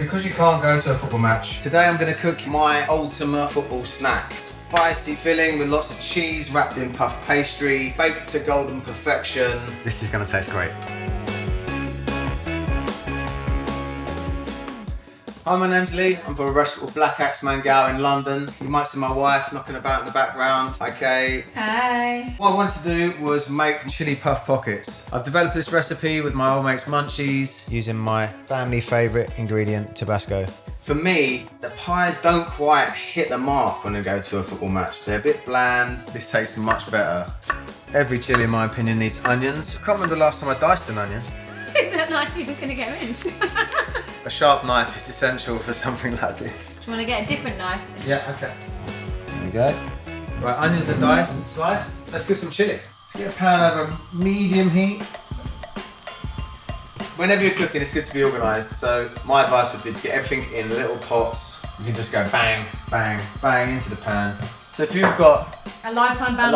Because you can't go to a football match, today I'm going to cook my ultimate football snacks. Spicy filling with lots of cheese wrapped in puff pastry, baked to golden perfection. This is going to taste great. Hi, my name's Lee. I'm from a restaurant called Black Axe Mangal in London. You might see my wife knocking about in the background. Hi, Kate. Hi. What I wanted to do was make chili puff pockets. I've developed this recipe with my old mates Munchies using my family favourite ingredient, Tabasco. For me, the pies don't quite hit the mark when I go to a football match. They're a bit bland. This tastes much better. Every chili, in my opinion, needs onions. I can't remember the last time I diced an onion. Is that knife even going to go in? A sharp knife is essential for something like this. Do you want to get a different knife? Yeah, okay. There we go. Right, onions are diced and sliced. Let's cook some chili. Let's get a pan over medium heat. Whenever you're cooking, it's good to be organised. So my advice would be to get everything in little pots. You can just go bang, bang, bang into the pan. So if you've got a lifetime ban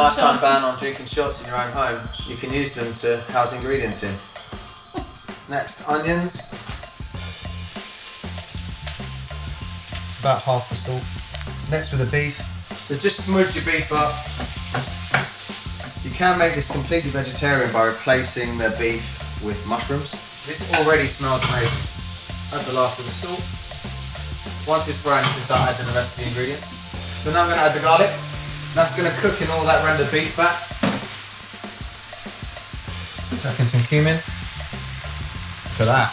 on drinking shots in your own home, you can use them to house ingredients in. Next, onions. About half the salt. Next with the beef. So just smudge your beef up. You can make this completely vegetarian by replacing the beef with mushrooms. This already smells amazing. Add the last of the salt. Once it's brown, you can start adding the rest of the ingredients. So now I'm going to add the garlic. That's going to cook in all that rendered beef fat. Chuck in some cumin. For that.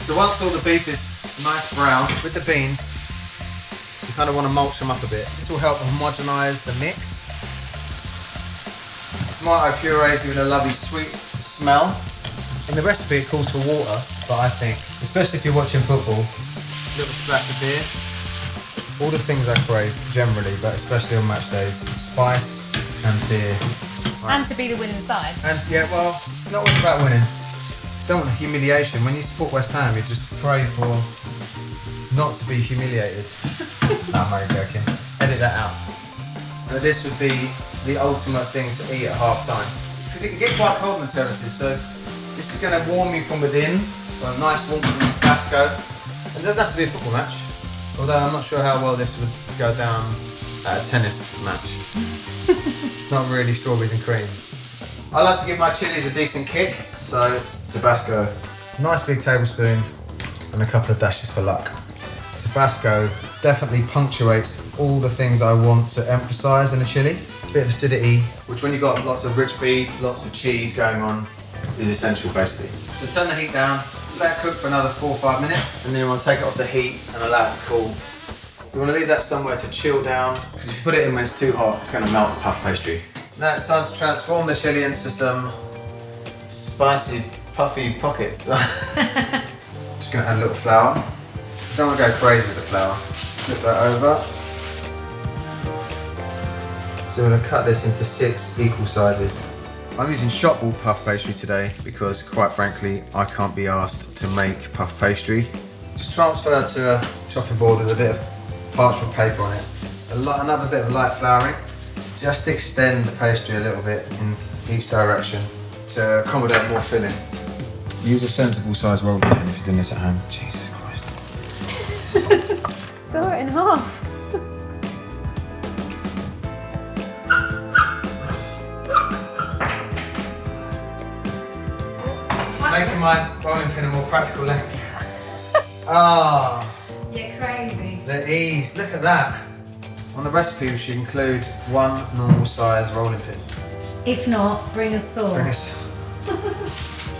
So once all the beef is nice brown with the beans, you kind of want to mulch them up a bit. This will help homogenise the mix. Tomato puree is giving a lovely sweet smell. In the recipe it calls for water, but I think, especially if you're watching football, a little splash of beer. All the things I crave generally, but especially on match days, spice and beer. Right. And to be the winning side. And yeah, well, it's not always about winning. Don't want humiliation. When you support West Ham, you just pray for not to be humiliated. No, I'm only joking. Edit that out. Now, this would be the ultimate thing to eat at half time. Because it can get quite cold in the terraces, so this is going to warm you from within. So a nice warmth from Tabasco. And it doesn't have to be a football match, although I'm not sure how well this would go down at a tennis match. Not really strawberries and cream. I like to give my chilies a decent kick, so Tabasco, nice big tablespoon and a couple of dashes for luck. Tabasco definitely punctuates all the things I want to emphasise in a chili. A bit of acidity, which when you've got lots of rich beef, lots of cheese going on, is essential basically. So turn the heat down, let it cook for another 4 or 5 minutes, and then you want to take it off the heat and allow it to cool. You want to leave that somewhere to chill down, because if you put it in when it's too hot, it's going to melt the puff pastry. Now it's time to transform the chili into some spicy, puffy pockets. Just going to add a little flour. Don't want to go crazy with the flour. Flip that over. So we're going to cut this into 6 equal sizes. I'm using shop ball puff pastry today because, quite frankly, I can't be asked to make puff pastry. Just transfer to a chopping board with a bit of parchment paper on it. Another bit of light flouring. Just extend the pastry a little bit in each direction to accommodate more filling. Use a sensible size rolling pin if you're doing this at home. Jesus Christ. Saw it in half. Making my rolling pin a more practical length. Ah. You're crazy. The ease, look at that. On the recipe we should include 1 normal size rolling pin. If not, bring a saw.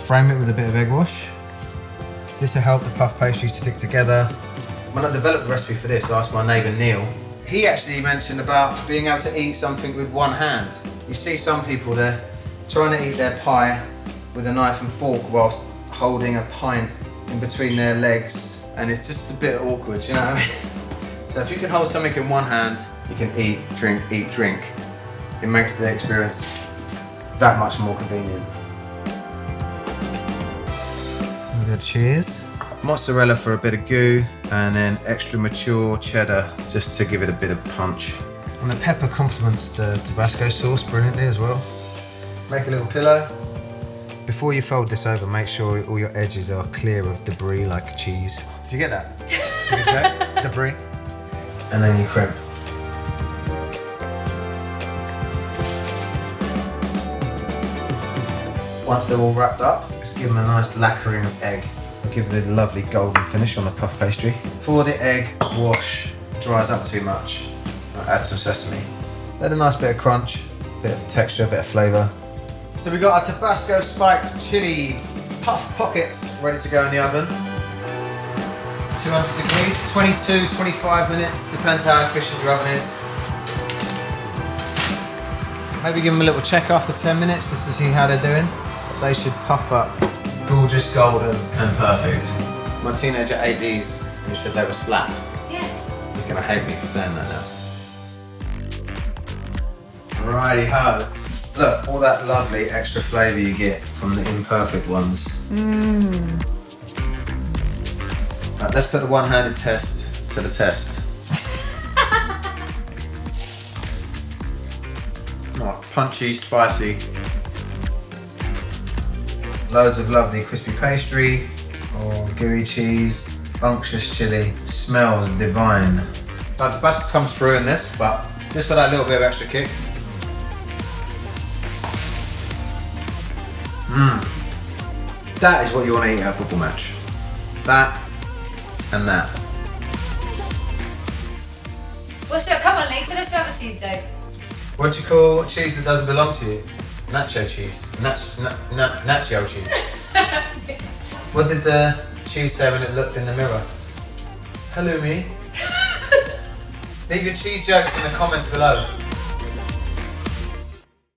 Frame it with a bit of egg wash. This will help the puff pastry stick together. When I developed the recipe for this, I asked my neighbour Neil. He actually mentioned about being able to eat something with one hand. You see some people, they're trying to eat their pie with a knife and fork whilst holding a pint in between their legs, and it's just a bit awkward, you know what I mean? So if you can hold something in one hand, you can eat, drink. It makes the experience that much more convenient. Good cheese. Mozzarella for a bit of goo, and then extra mature cheddar just to give it a bit of punch. And the pepper complements the Tabasco sauce brilliantly as well. Make a little pillow. Before you fold this over, make sure all your edges are clear of debris like cheese. Did you get that? Debris. And then you crimp. Once they're all wrapped up, just give them a nice lacquering of egg. I'll give the lovely golden finish on the puff pastry. Before the egg wash dries up too much, I'll add some sesame. Add a nice bit of crunch, bit of texture, bit of flavour. So we got our Tabasco spiked chili puff pockets ready to go in the oven. 200 degrees, 22, 25 minutes, depends how efficient your oven is. Maybe give them a little check after 10 minutes just to see how they're doing. They should puff up gorgeous golden and perfect. My teenager ADs, he said they were slap. Yeah. He's gonna hate me for saying that now. Righty ho. Look, all that lovely extra flavour you get from the imperfect ones. Mmm. Right, let's put the one-handed test to the test. Oh, punchy, spicy. Loads of lovely crispy pastry, or gooey cheese, unctuous chili. Smells divine. Now, the Tabasco comes through in this, but just for that little bit of extra kick. Mmm. That is what you want to eat at a football match. That and that. Well, sure, come on, Lee, tell us your other cheese jokes. What do you call cheese that doesn't belong to you? Nacho cheese. Nacho cheese. What did the cheese say when it looked in the mirror? Hello, me. Leave your cheese jokes in the comments below.